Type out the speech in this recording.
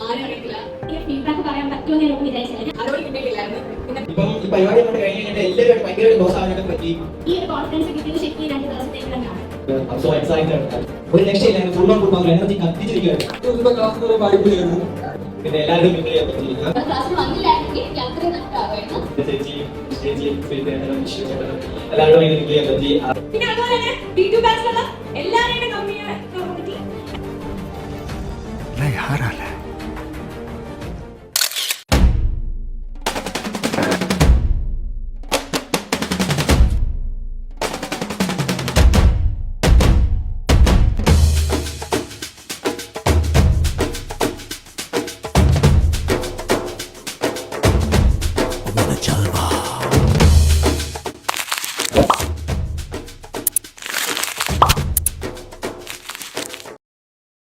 ആരും അറിയില്ല. ഈ ഫീഡ്ബാക്ക് പറയാൻ പറ്റുമോ എന്ന് വിചാരിച്ചില്ല. ആരോടും കിട്ടിയിട്ടില്ലായിരുന്നു. ഇപ്പം ഈ പരിപാടി കൊണ്ട് കഴിഞ്ഞിട്ട് എല്ലാവരും ഭയങ്കര ക്ലോസ് ആവാനൊക്കെ പറ്റി. ഈ ഒരു കോൺഫിഡൻസ് കിട്ടിയത് ശരിക്കും 2 ദിവസത്തേക്ക് തന്നെയാണ്. So excited. ഒരു രക്ഷയില്ലായിരുന്നു. ഫുൾ എനർജി കത്തിച്ചിരിക്കുകയായിരുന്നു. ക്ലാസ് പാടിപ്പോയിരുന്നു. പിന്നെ എല്ലാവരും മിങ്കിൾ ചെയ്യാൻ പറ്റി. ക്ലാസ്സിൽ വന്നില്ലായിരുന്നെങ്കിൽ യാത്രയും നടക്കാമായിരുന്നു. എല്ലാവരും മിങ്കിൾ ചെയ്യാൻ പറ്റി. പിന്നെ അതുപോലെ തന്നെ B2 ബാച്ചിലുള്ള എല്ലാവരുടെയും കമ്പനി नहीं हारा है।